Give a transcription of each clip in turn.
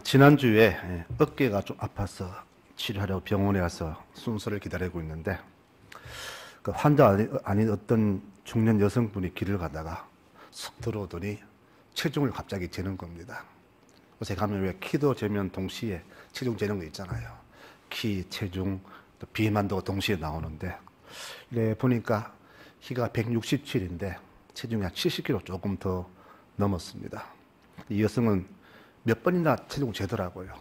지난주에 어깨가 좀 아파서 치료하려고 병원에 와서 순서를 기다리고 있는데 그 환자 아닌 어떤 중년 여성분이 길을 가다가 쑥 들어오더니 체중을 갑자기 재는 겁니다. 요새 가면 왜 키도 재면 동시에 체중 재는 거 있잖아요. 키, 체중, 또 비만도 동시에 나오는데 보니까 키가 167인데 체중이 한 70kg 조금 더 넘었습니다. 이 여성은 몇 번이나 체중 재더라고요.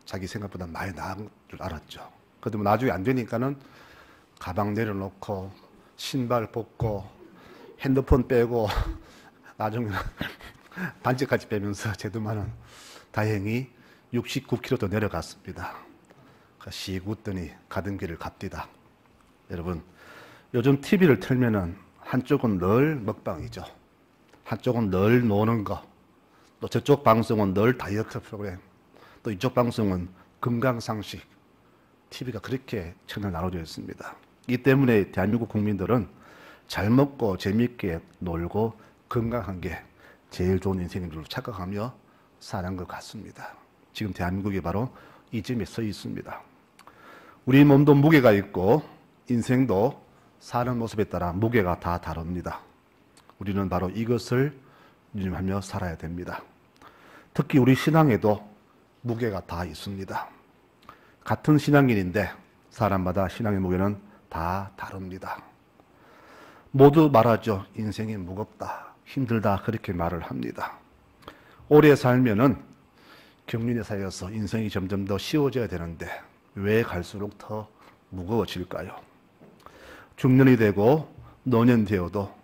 자기 생각보다 많이 나은 줄 알았죠. 그래도 나중에 안 되니까는 가방 내려놓고 신발 벗고 핸드폰 빼고 나중에는 반지까지 빼면서 재더만은 다행히 69kg 더 내려갔습니다. 씩 웃더니 가던 길을 갑디다. 여러분, 요즘 TV를 틀면은 한쪽은 늘 먹방이죠. 한쪽은 늘 노는 거. 또 저쪽 방송은 늘 다이어트 프로그램. 또 이쪽 방송은 건강상식. TV가 그렇게 채널 나눠져 있습니다. 이 때문에 대한민국 국민들은 잘 먹고 재미있게 놀고 건강한 게 제일 좋은 인생인 줄 착각하며 사는 것 같습니다. 지금 대한민국이 바로 이 점에 서 있습니다. 우리 몸도 무게가 있고 인생도 사는 모습에 따라 무게가 다 다릅니다. 우리는 바로 이것을 유념하며 살아야 됩니다. 특히 우리 신앙에도 무게가 다 있습니다. 같은 신앙인인데 사람마다 신앙의 무게는 다 다릅니다. 모두 말하죠. 인생이 무겁다, 힘들다 그렇게 말을 합니다. 오래 살면은 경륜에 쌓여서 인생이 점점 더 쉬워져야 되는데 왜 갈수록 더 무거워질까요? 중년이 되고 노년 되어도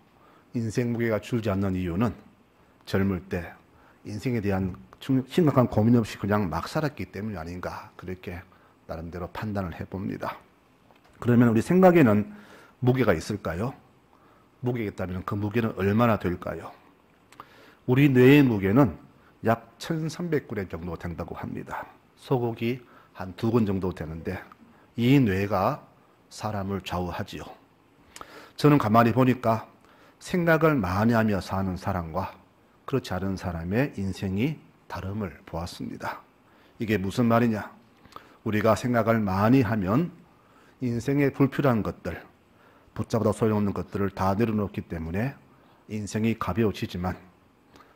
인생 무게가 줄지 않는 이유는 젊을 때 인생에 대한 심각한 고민 없이 그냥 막 살았기 때문이 아닌가 그렇게 나름대로 판단을 해봅니다. 그러면 우리 생각에는 무게가 있을까요? 무게가 있다면 그 무게는 얼마나 될까요? 우리 뇌의 무게는 약 1300g 정도 된다고 합니다. 소고기 한 2근 정도 되는데 이 뇌가 사람을 좌우하지요. 저는 가만히 보니까 생각을 많이 하며 사는 사람과 그렇지 않은 사람의 인생이 다름을 보았습니다. 이게 무슨 말이냐? 우리가 생각을 많이 하면 인생에 불필요한 것들, 붙잡아도 소용없는 것들을 다 내려놓기 때문에 인생이 가벼워지지만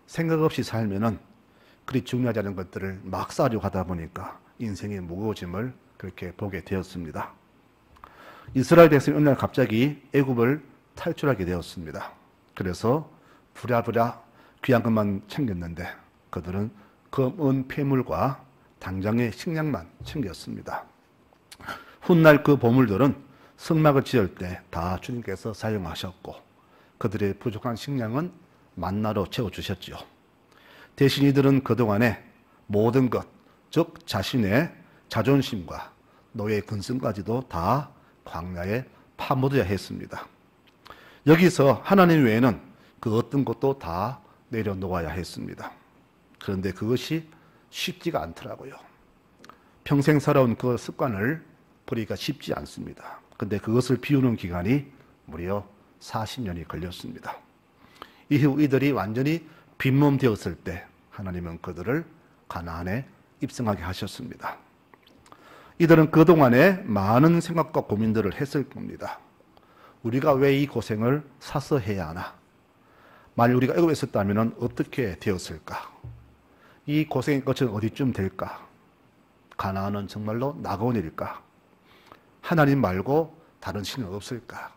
생각 없이 살면은 그리 중요하지 않은 것들을 막 쌓으려고 하다 보니까 인생의 무거워짐을 그렇게 보게 되었습니다. 이스라엘 백성이 어느 날 갑자기 애굽을 탈출하게 되었습니다. 그래서 부랴부랴 귀한 것만 챙겼는데 그들은 금, 은, 폐물과 당장의 식량만 챙겼습니다. 훗날 그 보물들은 성막을 지을 때 다 주님께서 사용하셨고 그들의 부족한 식량은 만나로 채워주셨지요. 대신 이들은 그동안에 모든 것, 즉 자신의 자존심과 노예 근성까지도 다 광야에 파묻어야 했습니다. 여기서 하나님 외에는 그 어떤 것도 다 내려놓아야 했습니다. 그런데 그것이 쉽지가 않더라고요. 평생 살아온 그 습관을 버리기가 쉽지 않습니다. 그런데 그것을 비우는 기간이 무려 40년이 걸렸습니다. 이후 이들이 완전히 빈몸 되었을 때 하나님은 그들을 가나안에 입성하게 하셨습니다. 이들은 그동안에 많은 생각과 고민들을 했을 겁니다. 우리가 왜 이 고생을 사서 해야 하나? 만약 우리가 애굽에 있었다면 어떻게 되었을까? 이 고생의 끝은 어디쯤 될까? 가나안은 정말로 나가온 일일까? 하나님 말고 다른 신은 없을까?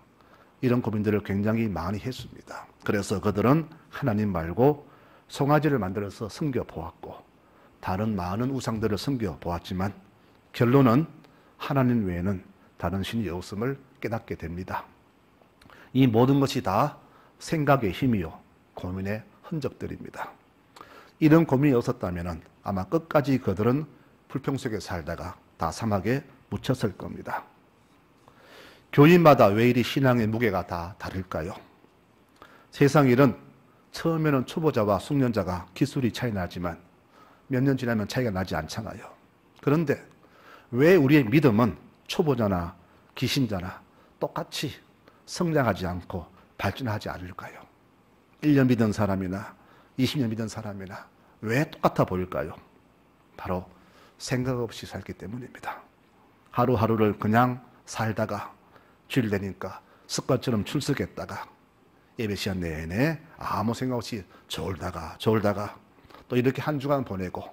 이런 고민들을 굉장히 많이 했습니다. 그래서 그들은 하나님 말고 송아지를 만들어서 섬겨보았고 다른 많은 우상들을 섬겨보았지만 결론은 하나님 외에는 다른 신이 없음을 깨닫게 됩니다. 이 모든 것이 다 생각의 힘이요 고민의 흔적들입니다. 이런 고민이 없었다면 아마 끝까지 그들은 불평 속에 살다가 다 사막에 묻혔을 겁니다. 교인마다 왜 이리 신앙의 무게가 다 다를까요? 세상 일은 처음에는 초보자와 숙련자가 기술이 차이 나지만 몇 년 지나면 차이가 나지 않잖아요. 그런데 왜 우리의 믿음은 초보자나 기신자나 똑같이 성장하지 않고 발전하지 않을까요? 1년 믿은 사람이나 20년 믿은 사람이나 왜 똑같아 보일까요? 바로 생각 없이 살기 때문입니다. 하루하루를 그냥 살다가 주일 되니까 습관처럼 출석했다가 예배 시간 내내 아무 생각 없이 졸다가 또 이렇게 한 주간 보내고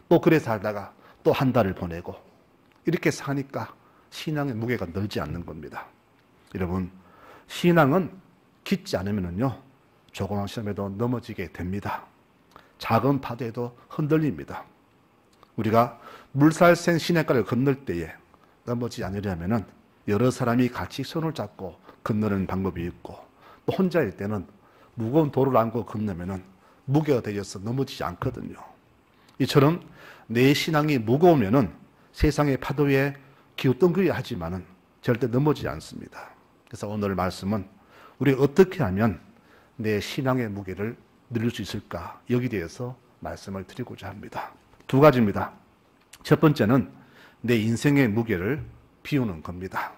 또 그래 살다가 또 한 달을 보내고 이렇게 사니까 신앙의 무게가 늘지 않는 겁니다. 여러분, 신앙은 깊지 않으면요 조그만 시험에도 넘어지게 됩니다. 작은 파도에도 흔들립니다. 우리가 물살센 시냇가를 건널 때에 넘어지지 않으려면 여러 사람이 같이 손을 잡고 건너는 방법이 있고 또 혼자일 때는 무거운 돌을 안고 건너면 무게가 되어서 넘어지지 않거든요. 이처럼 내 신앙이 무거우면 세상의 파도에 기우뚱거려 하지만은 절대 넘어지지 않습니다. 그래서 오늘 말씀은 우리 어떻게 하면 내 신앙의 무게를 늘릴 수 있을까 여기 대해서 말씀을 드리고자 합니다. 두 가지입니다. 첫 번째는 내 인생의 무게를 비우는 겁니다.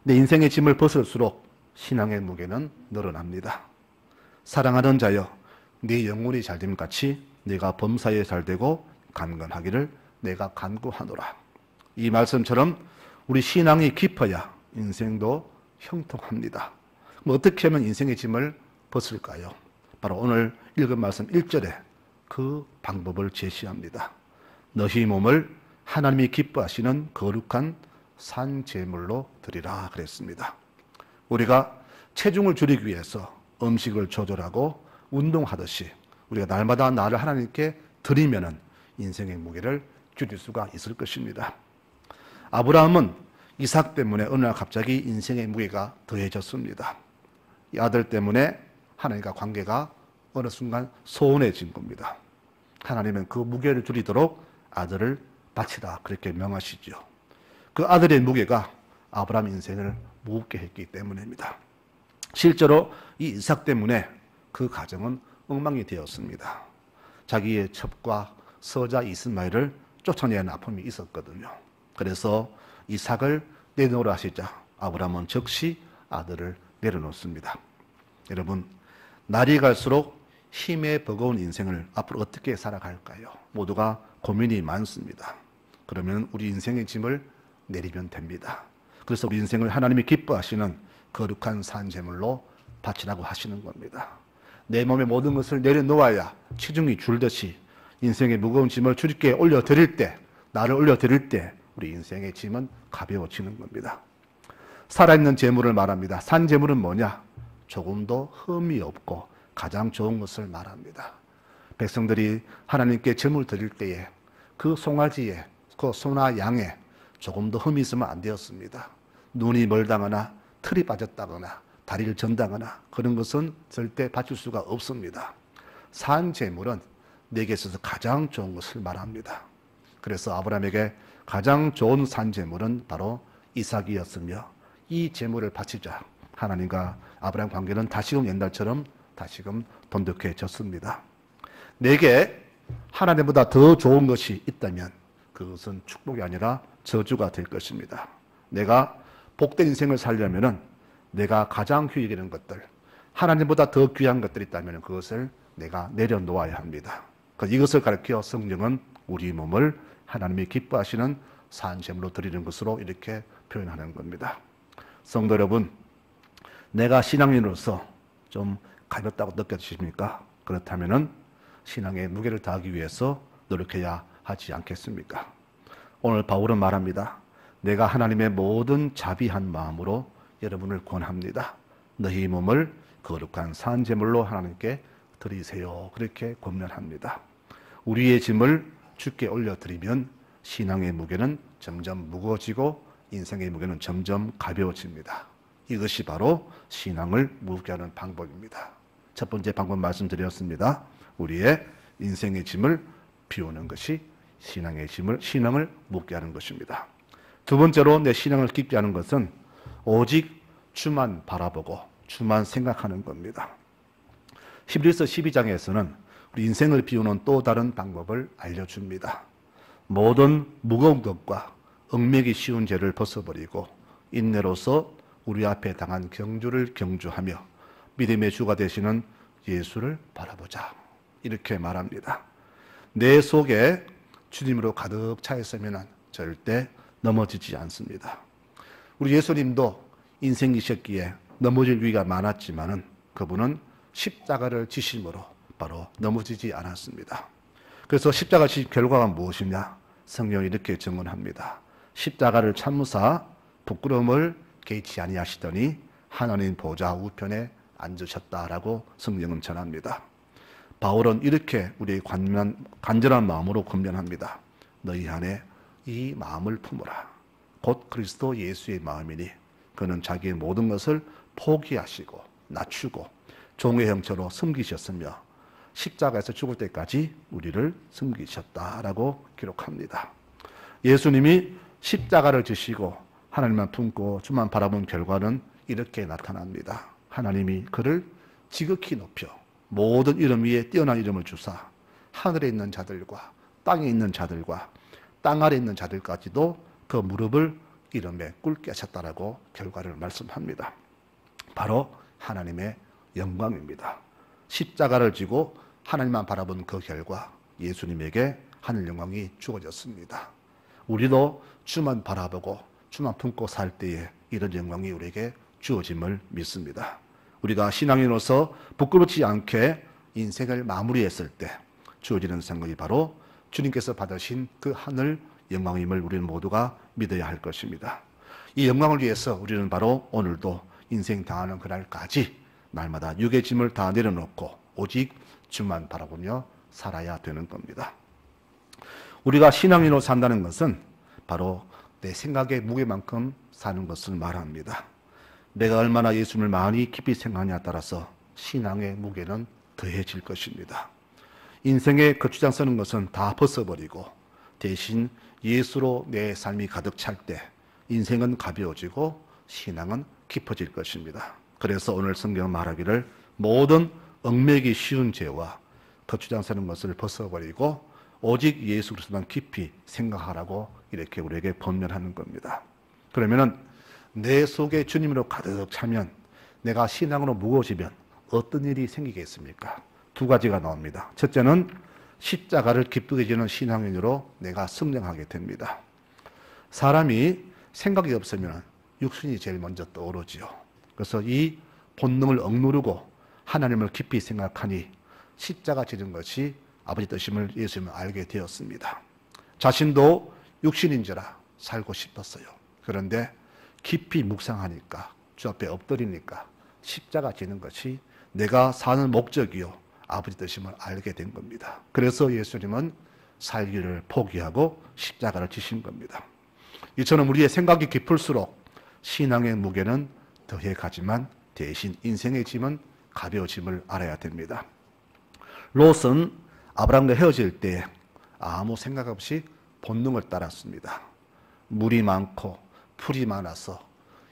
내 인생의 짐을 벗을수록 신앙의 무게는 늘어납니다. 사랑하는 자여, 네 영혼이 잘됨 같이 네가 범사에 잘되고 강건하기를 내가 간구하노라. 이 말씀처럼 우리 신앙이 깊어야 인생도 형통합니다. 어떻게 하면 인생의 짐을 벗을까요? 바로 오늘 읽은 말씀 1절에 그 방법을 제시합니다. 너희 몸을 하나님이 기뻐하시는 거룩한 산제물로 드리라 그랬습니다. 우리가 체중을 줄이기 위해서 음식을 조절하고 운동하듯이 우리가 날마다 나를 하나님께 드리면은 인생의 무게를 줄일 수가 있을 것입니다. 아브라함은 이삭 때문에 어느 날 갑자기 인생의 무게가 더해졌습니다. 이 아들 때문에 하나님과 관계가 어느 순간 소원해진 겁니다. 하나님은 그 무게를 줄이도록 아들을 바치라 그렇게 명하시죠. 그 아들의 무게가 아브라함 인생을 무겁게 했기 때문입니다. 실제로 이 이삭 때문에 그 가정은 엉망이 되었습니다. 자기의 첩과 서자 이스마엘을 쫓아내는 아픔이 있었거든요. 그래서 이삭을 내놓으라 하시자 아브라함은 즉시 아들을 내려놓습니다. 여러분, 날이 갈수록 힘에 버거운 인생을 앞으로 어떻게 살아갈까요? 모두가 고민이 많습니다. 그러면 우리 인생의 짐을 내리면 됩니다. 그래서 우리 인생을 하나님이 기뻐하시는 거룩한 산제물로 바치라고 하시는 겁니다. 내 몸의 모든 것을 내려놓아야 체중이 줄듯이 인생의 무거운 짐을 주님께 올려드릴 때, 나를 올려드릴 때 우리 인생의 짐은 가벼워지는 겁니다. 살아있는 재물을 말합니다. 산재물은 뭐냐? 조금도 흠이 없고 가장 좋은 것을 말합니다. 백성들이 하나님께 제물 드릴 때에 그 송아지에, 그 소나 양에 조금도 흠이 있으면 안 되었습니다. 눈이 멀다거나 틀이 빠졌다거나 다리를 전다거나 그런 것은 절대 바칠 수가 없습니다. 산재물은 내게 있어서 가장 좋은 것을 말합니다. 그래서 아브라함에게 가장 좋은 산재물은 바로 이삭이었으며 이 재물을 바치자 하나님과 아브라함 관계는 다시금 옛날처럼 다시금 돈독해졌습니다. 내게 하나님보다 더 좋은 것이 있다면 그것은 축복이 아니라 저주가 될 것입니다. 내가 복된 인생을 살려면은 내가 가장 효익 있는 것들, 하나님보다 더 귀한 것들이 있다면 그것을 내가 내려놓아야 합니다. 이것을 가르쳐 성경은 우리 몸을 하나님이 기뻐하시는 산제물로 드리는 것으로 이렇게 표현하는 겁니다. 성도 여러분, 내가 신앙인으로서 좀 가볍다고 느껴지십니까? 그렇다면 신앙의 무게를 다하기 위해서 노력해야 하지 않겠습니까? 오늘 바울은 말합니다. 내가 하나님의 모든 자비한 마음으로 여러분을 권합니다. 너희 몸을 거룩한 산제물로 하나님께 드리세요. 그렇게 권면합니다. 우리의 짐을 주께 올려드리면 신앙의 무게는 점점 무거워지고 인생의 무게는 점점 가벼워집니다. 이것이 바로 신앙을 무겁게 하는 방법입니다. 첫 번째 방법 말씀드렸습니다. 우리의 인생의 짐을 비우는 것이 신앙을 무겁게 하는 것입니다. 두 번째로 내 신앙을 깊게 하는 것은 오직 주만 바라보고 주만 생각하는 겁니다. 히브리서 12장에서는 우리 인생을 비우는 또 다른 방법을 알려줍니다. 모든 무거운 것과 얽매기 쉬운 죄를 벗어버리고 인내로서 우리 앞에 당한 경주를 경주하며 믿음의 주가 되시는 예수를 바라보자. 이렇게 말합니다. 내 속에 주님으로 가득 차 있으면 절대 넘어지지 않습니다. 우리 예수님도 인생이셨기에 넘어질 위기가 많았지만은 그분은 십자가를 지심으로 바로 넘어지지 않았습니다. 그래서 십자가 지심 결과가 무엇이냐? 성경이 이렇게 증언합니다. 십자가를 참으사 부끄러움을 개의치 아니하시더니 하나님 보좌 우편에 앉으셨다라고 성경은 전합니다. 바울은 이렇게 우리의 간절한 마음으로 권면합니다. 너희 안에 이 마음을 품으라. 곧 그리스도 예수의 마음이니 그는 자기의 모든 것을 포기하시고 낮추고 종의 형체로 섬기셨으며 십자가에서 죽을 때까지 우리를 섬기셨다라고 기록합니다. 예수님이 십자가를 지시고 하나님만 품고 주만 바라본 결과는 이렇게 나타납니다. 하나님이 그를 지극히 높여 모든 이름 위에 뛰어난 이름을 주사 하늘에 있는 자들과 땅에 있는 자들과 땅 아래 있는 자들까지도 그 무릎을 이름에 꿇게 하셨다라고 결과를 말씀합니다. 바로 하나님의 영광입니다. 십자가를 지고 하나님만 바라본 그 결과 예수님에게 하늘 영광이 주어졌습니다. 우리도 주만 바라보고 주만 품고 살 때에 이런 영광이 우리에게 주어짐을 믿습니다. 우리가 신앙인으로서 부끄럽지 않게 인생을 마무리했을 때 주어지는 생각이 바로 주님께서 받으신 그 하늘 영광임을 우리는 모두가 믿어야 할 것입니다. 이 영광을 위해서 우리는 바로 오늘도 인생 당하는 그날까지 날마다 육의 짐을 다 내려놓고 오직 주만 바라보며 살아야 되는 겁니다. 우리가 신앙인으로 산다는 것은 바로 내 생각의 무게만큼 사는 것을 말합니다. 내가 얼마나 예수님을 많이 깊이 생각하냐에 따라서 신앙의 무게는 더해질 것입니다. 인생의 거추장 서는 것은 다 벗어버리고 대신 예수로 내 삶이 가득 찰 때 인생은 가벼워지고 신앙은 깊어질 것입니다. 그래서 오늘 성경은 말하기를 모든 얽매기 쉬운 죄와 거추장 서는 것을 벗어버리고 오직 예수 그리스도만 깊이 생각하라고 이렇게 우리에게 권면하는 겁니다. 그러면은 내 속에 주님으로 가득 차면 내가 신앙으로 무거워지면 어떤 일이 생기겠습니까? 두 가지가 나옵니다. 첫째는 십자가를 기쁘게 지는 신앙인으로 내가 성장하게 됩니다. 사람이 생각이 없으면 육신이 제일 먼저 떠오르지요. 그래서 이 본능을 억누르고 하나님을 깊이 생각하니 십자가 지는 것이 아버지 뜻임을 예수님은 알게 되었습니다. 자신도 육신인지라 살고 싶었어요. 그런데 깊이 묵상하니까 주 앞에 엎드리니까 십자가 지는 것이 내가 사는 목적이요 아버지 뜻임을 알게 된 겁니다. 그래서 예수님은 살기를 포기하고 십자가를 지신 겁니다. 이처럼 우리의 생각이 깊을수록 신앙의 무게는 더해 가지만 대신 인생의 짐은 가벼워짐을 알아야 됩니다. 롯은 아브라함과 헤어질 때 아무 생각 없이 본능을 따랐습니다. 물이 많고 풀이 많아서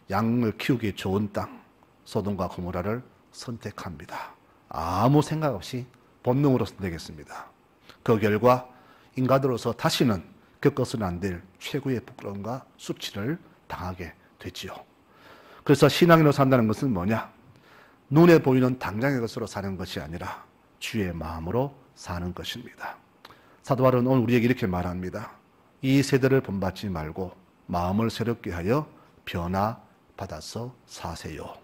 양을 키우기 좋은 땅 소돔과 고모라를 선택합니다. 아무 생각 없이 본능으로 선택했습니다. 그 결과 인간으로서 다시는 겪어서는 안 될 최고의 부끄러움과 수치를 당하게 되지요. 그래서 신앙인으로 산다는 것은 뭐냐? 눈에 보이는 당장의 것으로 사는 것이 아니라 주의 마음으로 사는 것입니다. 사도 바울은 오늘 우리에게 이렇게 말합니다. 이 세대를 본받지 말고 마음을 새롭게 하여 변화받아서 사세요.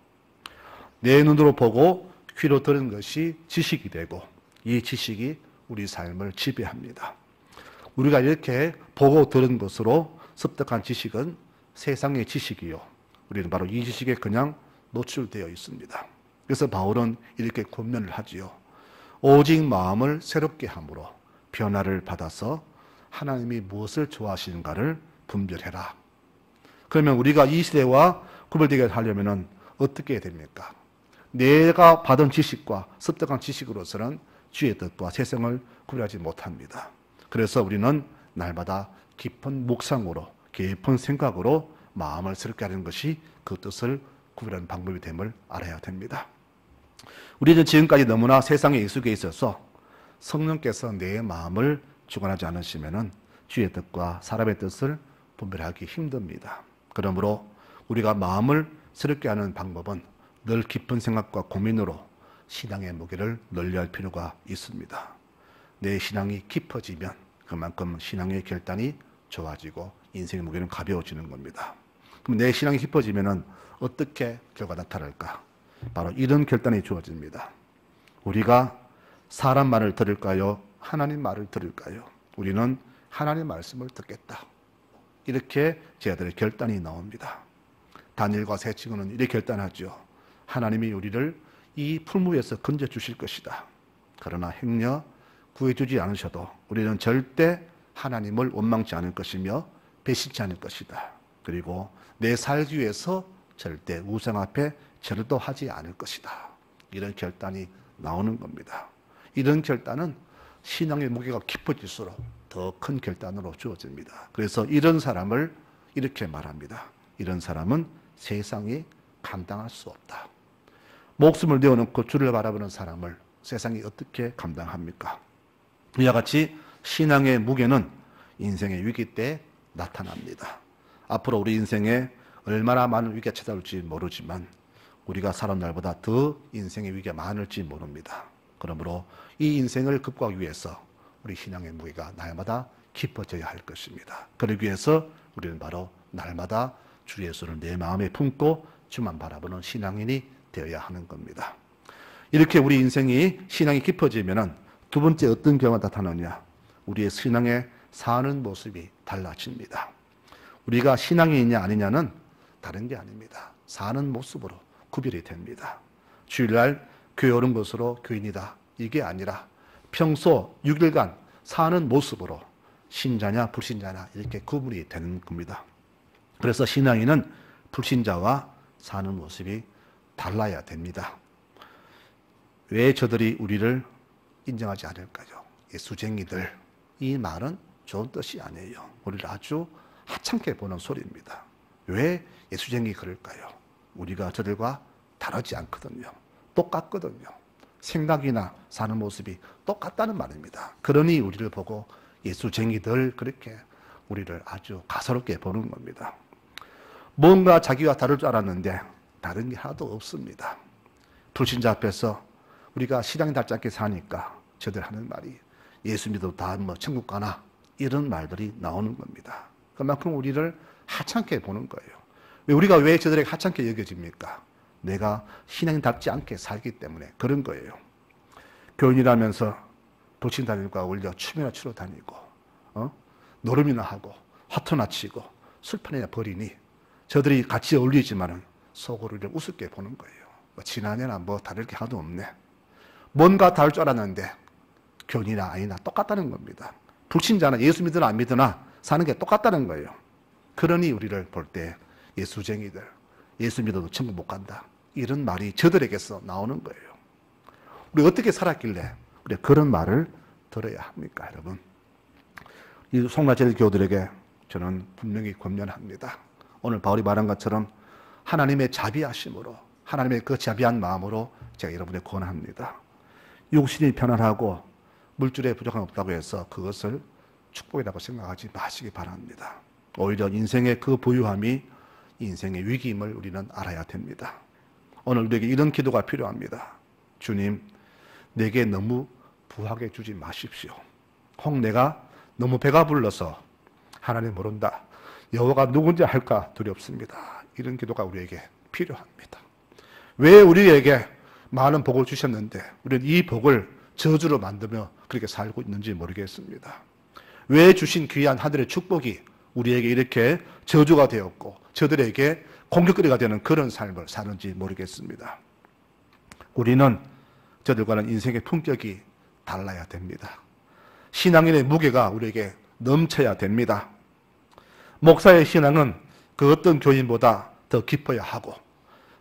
내 눈으로 보고 귀로 들은 것이 지식이 되고 이 지식이 우리 삶을 지배합니다. 우리가 이렇게 보고 들은 것으로 습득한 지식은 세상의 지식이요. 우리는 바로 이 지식에 그냥 노출되어 있습니다. 그래서 바울은 이렇게 권면을 하지요. 오직 마음을 새롭게 함으로 변화를 받아서 하나님이 무엇을 좋아하시는가를 분별해라. 그러면 우리가 이 시대와 구별되게 하려면 어떻게 해야 됩니까? 내가 받은 지식과 습득한 지식으로서는 주의 뜻과 세상을 구별하지 못합니다. 그래서 우리는 날마다 깊은 묵상으로 깊은 생각으로 마음을 새롭게 하는 것이 그 뜻을 구별하는 방법이 됨을 알아야 됩니다. 우리는 지금까지 너무나 세상에 익숙해 있어서 성령께서 내 마음을 주관하지 않으시면 주의 뜻과 사람의 뜻을 분별하기 힘듭니다. 그러므로 우리가 마음을 새롭게 하는 방법은 늘 깊은 생각과 고민으로 신앙의 무게를 늘려야 할 필요가 있습니다. 내 신앙이 깊어지면 그만큼 신앙의 결단이 좋아지고 인생의 무게는 가벼워지는 겁니다. 그럼 내 신앙이 깊어지면은 어떻게 결과가 나타날까? 바로 이런 결단이 주어집니다. 우리가 사람 말을 들을까요? 하나님 말을 들을까요? 우리는 하나님 말씀을 듣겠다. 이렇게 제자들의 결단이 나옵니다. 다니엘과 세 친구는 이렇게 결단하죠. 하나님이 우리를 이 풀무에서 건져주실 것이다. 그러나 행여 구해주지 않으셔도 우리는 절대 하나님을 원망치 않을 것이며 배신치 않을 것이다. 그리고 내 살기 위해서 절대 우상 앞에 절도 하지 않을 것이다. 이런 결단이 나오는 겁니다. 이런 결단은 신앙의 무게가 깊어질수록 더 큰 결단으로 주어집니다. 그래서 이런 사람을 이렇게 말합니다. 이런 사람은 세상이 감당할 수 없다. 목숨을 내어놓고 주를 바라보는 사람을 세상이 어떻게 감당합니까? 이와 같이 신앙의 무게는 인생의 위기 때 나타납니다. 앞으로 우리 인생에 얼마나 많은 위기가 찾아올지 모르지만 우리가 살아온 날보다 더 인생의 위기가 많을지 모릅니다. 그러므로 이 인생을 극복하기 위해서 우리 신앙의 무게가 날마다 깊어져야 할 것입니다. 그러기 위해서 우리는 바로 날마다 주 예수를 내 마음에 품고 주만 바라보는 신앙인이 되어야 하는 겁니다. 이렇게 우리 인생이 신앙이 깊어지면은 두 번째 어떤 경우가 나타나느냐? 우리의 신앙의 사는 모습이 달라집니다. 우리가 신앙이 있냐 아니냐는 다른 게 아닙니다. 사는 모습으로 구별이 됩니다. 주일날 교회 오는 것으로 교인이다. 이게 아니라 평소 6일간 사는 모습으로 신자냐 불신자냐 이렇게 구분이 되는 겁니다. 그래서 신앙인은 불신자와 사는 모습이 달라야 됩니다. 왜 저들이 우리를 인정하지 않을까요? 예수쟁이들. 이 말은 좋은 뜻이 아니에요. 우리를 아주 하찮게 보는 소리입니다. 왜 예수쟁이 그럴까요? 우리가 저들과 다르지 않거든요. 똑같거든요. 생각이나 사는 모습이 똑같다는 말입니다. 그러니 우리를 보고 예수쟁이들 그렇게 우리를 아주 가소롭게 보는 겁니다. 뭔가 자기와 다를 줄 알았는데 다른 게 하나도 없습니다. 불신자 앞에서 우리가 신앙이 닿지 않게 사니까 저들 하는 말이 예수 믿어도 다 뭐 천국 가나 이런 말들이 나오는 겁니다. 그만큼 우리를 하찮게 보는 거예요. 우리가 왜 저들에게 하찮게 여겨집니까? 내가 신앙답지 않게 살기 때문에 그런 거예요. 교인이라면서 불신자들과 어울려 춤이나 추러 다니고 노름이나 하고 화투나 치고 술판이나 벌이니 저들이 같이 어울리지만은 속으로 우리를 우습게 보는 거예요. 지난해나 뭐 다를 게 하나도 없네. 뭔가 다를 줄 알았는데 교인이나 아니나 똑같다는 겁니다. 불신자나 예수 믿으나 안 믿으나 사는 게 똑같다는 거예요. 그러니 우리를 볼 때 예수쟁이들, 예수 믿어도 천국 못 간다. 이런 말이 저들에게서 나오는 거예요. 우리 어떻게 살았길래 우리 그런 말을 들어야 합니까, 여러분? 이 송라제일 교우들에게 저는 분명히 권면합니다. 오늘 바울이 말한 것처럼 하나님의 자비하심으로, 하나님의 그 자비한 마음으로 제가 여러분에게 권합니다. 육신이 편안하고 물질에 부족함 없다고 해서 그것을 축복이라고 생각하지 마시기 바랍니다. 오히려 인생의 그 부유함이 인생의 위기임을 우리는 알아야 됩니다. 오늘 우리에게 이런 기도가 필요합니다. 주님, 내게 너무 부하게 주지 마십시오. 혹 내가 너무 배가 불러서 하나님 모른다. 여호와가 누군지 할까 두렵습니다. 이런 기도가 우리에게 필요합니다. 왜 우리에게 많은 복을 주셨는데 우리는 이 복을 저주로 만들며 그렇게 살고 있는지 모르겠습니다. 왜 주신 귀한 하늘의 축복이 우리에게 이렇게 저주가 되었고 저들에게 공격거리가 되는 그런 삶을 사는지 모르겠습니다. 우리는 저들과는 인생의 품격이 달라야 됩니다. 신앙인의 무게가 우리에게 넘쳐야 됩니다. 목사의 신앙은 그 어떤 교인보다 더 깊어야 하고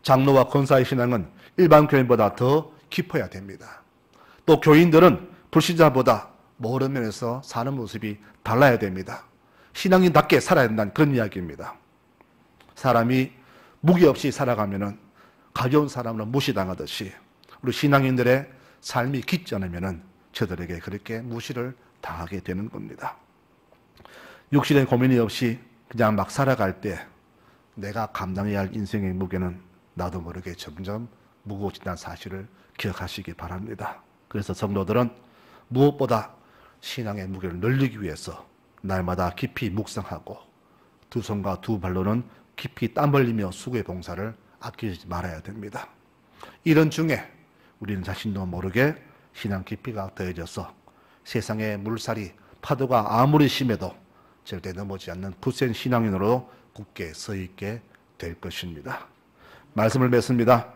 장로와 권사의 신앙은 일반 교인보다 더 깊어야 됩니다. 또 교인들은 불신자보다 모든 면에서 사는 모습이 달라야 됩니다. 신앙인답게 살아야 된다는 그런 이야기입니다. 사람이 무기 없이 살아가면은 가벼운 사람은 무시당하듯이 우리 신앙인들의 삶이 깊지 않으면은 저들에게 그렇게 무시를 당하게 되는 겁니다. 육신의 고민이 없이 그냥 막 살아갈 때 내가 감당해야 할 인생의 무게는 나도 모르게 점점 무거워진다는 사실을 기억하시기 바랍니다. 그래서 성도들은 무엇보다 신앙의 무게를 늘리기 위해서 날마다 깊이 묵상하고 두 손과 두 발로는 깊이 땀 흘리며 수고의 봉사를 아끼지 말아야 됩니다. 이런 중에 우리는 자신도 모르게 신앙 깊이가 더해져서 세상의 물살이 파도가 아무리 심해도 절대 넘어지 않는 굳센 신앙인으로 굳게 서 있게 될 것입니다. 말씀을 맺습니다.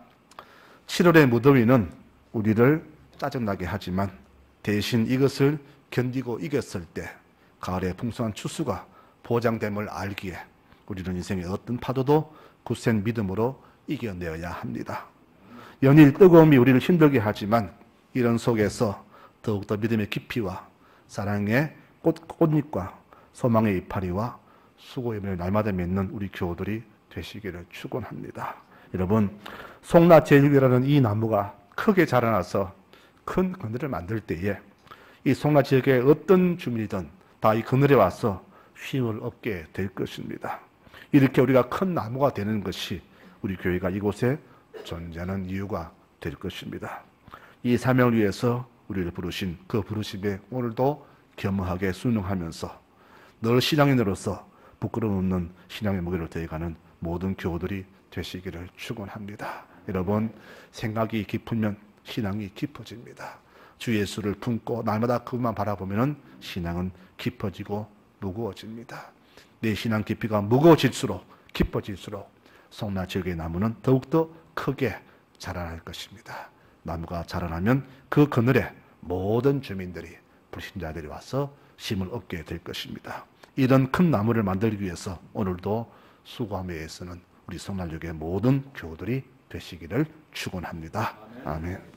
7월의 무더위는 우리를 짜증나게 하지만 대신 이것을 견디고 이겼을 때 가을의 풍성한 추수가 보장됨을 알기에 우리는 인생의 어떤 파도도 굳센 믿음으로 이겨내어야 합니다. 연일 뜨거움이 우리를 힘들게 하지만 이런 속에서 더욱더 믿음의 깊이와 사랑의 꽃잎과 소망의 이파리와 수고의 을 날마다 맺는 우리 교우들이 되시기를 축원합니다. 여러분, 송나제육이라는 이 나무가 크게 자라나서 큰 그늘을 만들 때에 이 송나 지역의 어떤 주민이든 다 이 그늘에 와서 쉼을 얻게 될 것입니다. 이렇게 우리가 큰 나무가 되는 것이 우리 교회가 이곳에 존재하는 이유가 될 것입니다. 이 사명을 위해서 우리를 부르신 그 부르심에 오늘도 겸허하게 순응하면서 늘 신앙인으로서 부끄러움 없는 신앙의 무게를 더해가는 모든 교우들이 되시기를 축원합니다. 여러분, 생각이 깊으면 신앙이 깊어집니다. 주 예수를 품고 날마다 그것만 바라보면 신앙은 깊어지고 무거워집니다. 내 신앙 깊이가 무거워질수록 깊어질수록 송나 지역의 나무는 더욱더 크게 자라날 것입니다. 나무가 자라나면 그 그늘에 모든 주민들이 불신자들이 와서 힘을 얻게 될 것입니다. 이런 큰 나무를 만들기 위해서 오늘도 수고함에 애쓰는 우리 송나역의 모든 교우들이 되시기를 축원합니다. 아멘.